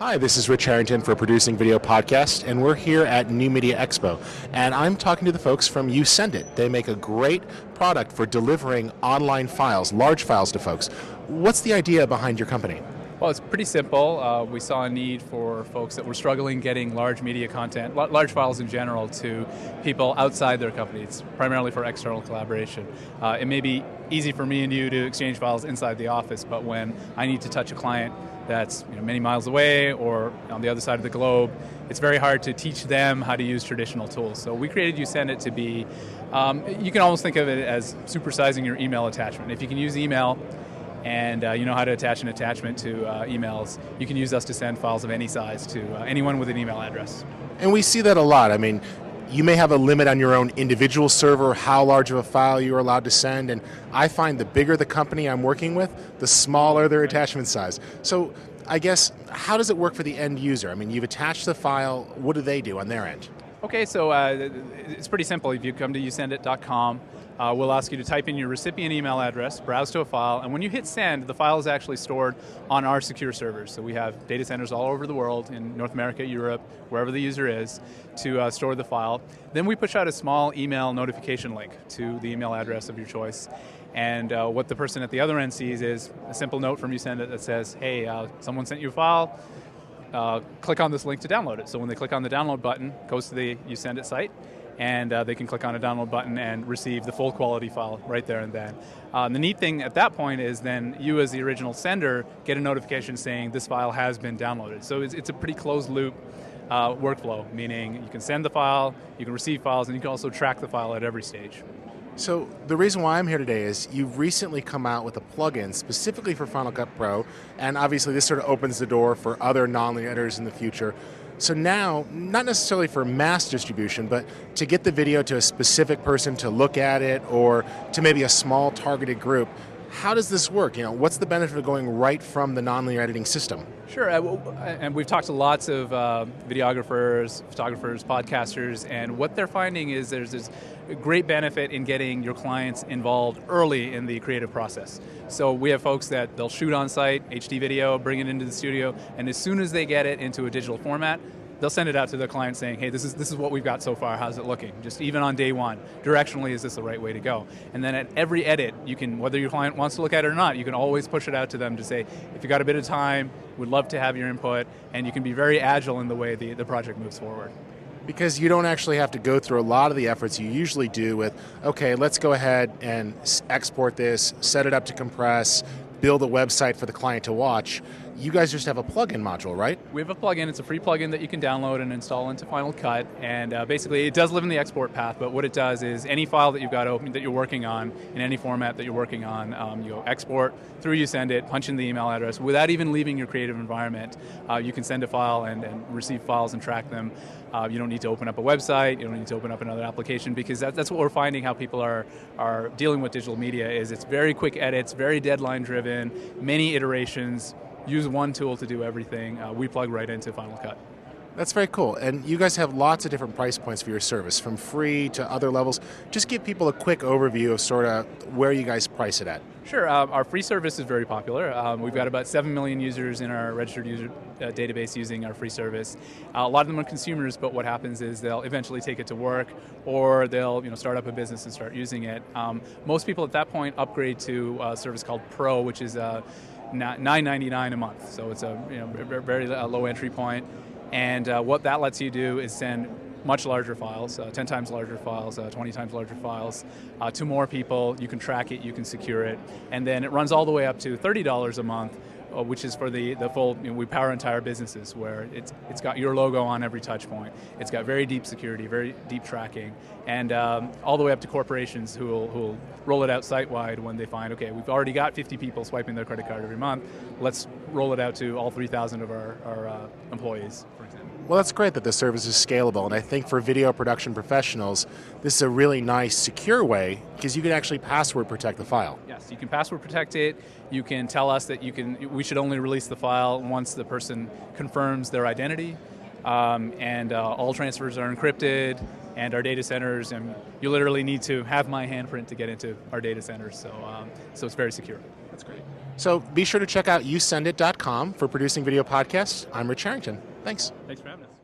Hi, this is Rich Harrington for Producing Video Podcast, and we're here at New Media Expo. And I'm talking to the folks from You Send It. They make a great product for delivering online files, large files to folks. What's the idea behind your company? Well, it's pretty simple. We saw a need for folks that were struggling getting large media content, large files in general, to people outside their company. It's primarily for external collaboration. It may be easy for me and you to exchange files inside the office, but when I need to touch a client that's many miles away or on the other side of the globe, it's very hard to teach them how to use traditional tools. So we created You Send It to be, you can almost think of it as supersizing your email attachment. If you can use email, and you know how to attach an attachment to emails, you can use us to send files of any size to anyone with an email address. And we see that a lot. I mean, you may have a limit on your own individual server, how large of a file you're allowed to send, and I find the bigger the company I'm working with, the smaller their attachment size. So I guess, how does it work for the end user? I mean, you've attached the file, what do they do on their end? Okay, so it's pretty simple. If you come to yousendit.com, we'll ask you to type in your recipient email address, browse to a file, and when you hit send, the file is actually stored on our secure servers. So we have data centers all over the world, in North America, Europe, wherever the user is, to store the file. Then we push out a small email notification link to the email address of your choice. And what the person at the other end sees is a simple note from YouSendIt that says, hey, someone sent you a file, click on this link to download it. So when they click on the download button, it goes to the YouSendIt site, and they can click on a download button and receive the full quality file right there and then. The neat thing at that point is then you as the original sender get a notification saying this file has been downloaded. So it's a pretty closed loop workflow, meaning you can send the file, you can receive files, and you can also track the file at every stage. So the reason why I'm here today is you've recently come out with a plugin specifically for Final Cut Pro, and obviously this sort of opens the door for other non-linear editors in the future. So now, not necessarily for mass distribution, but to get the video to a specific person to look at it, or to maybe a small targeted group, how does this work? What's the benefit of going right from the non-linear editing system? Sure, and we've talked to lots of videographers, photographers, podcasters, and what they're finding is there's this great benefit in getting your clients involved early in the creative process. So we have folks that they'll shoot on site, HD video, bring it into the studio, and as soon as they get it into a digital format, they'll send it out to their client saying, hey, this is what we've got so far, how's it looking? Just even on day one, directionally, is this the right way to go? And then at every edit, you can, whether your client wants to look at it or not, you can always push it out to them to say, if you got a bit of time, we'd love to have your input, and you can be very agile in the way the project moves forward. Because you don't actually have to go through a lot of the efforts you usually do with, okay, let's go ahead and export this, set it up to compress, build a website for the client to watch. You guys just have a plugin module, right? We have a plugin. It's a free plugin that you can download and install into Final Cut. And basically, it does live in the export path, but what it does is any file that you've got open that you're working on, in any format that you're working on, you export through You Send It, punch in the email address, without even leaving your creative environment. You can send a file and receive files and track them. You don't need to open up a website. You don't need to open up another application, because that's what we're finding how people are dealing with digital media is it's very quick edits, very deadline driven, many iterations. Use one tool to do everything. We plug right into Final Cut. That's very cool. And you guys have lots of different price points for your service, from free to other levels. Just give people a quick overview of sort of where you guys price it at. Sure. Our free service is very popular. We've got about 7 million users in our registered user database using our free service. A lot of them are consumers, but what happens is they'll eventually take it to work, or they'll start up a business and start using it. Most people at that point upgrade to a service called Pro, which is $9.99 a month. So it's a very low entry point. And what that lets you do is send much larger files, 10 times larger files, 20 times larger files, to more people. You can track it, you can secure it, and then it runs all the way up to $30 a month, which is for the full, we power entire businesses where it's got your logo on every touch point. It's got very deep security, very deep tracking, and all the way up to corporations who will roll it out site-wide when they find, okay, we've already got 50 people swiping their credit card every month, let's roll it out to all 3,000 of our employees, for example. Well, that's great that the service is scalable, and I think for video production professionals, this is a really nice, secure way, because you can actually password protect the file. Yes, you can password protect it. You can tell us that we should only release the file once the person confirms their identity, and all transfers are encrypted, and our data centers, and you literally need to have my handprint to get into our data centers, so it's very secure. That's great. So be sure to check out yousendit.com for producing video podcasts. I'm Rich Harrington. Thanks. Thanks for having us.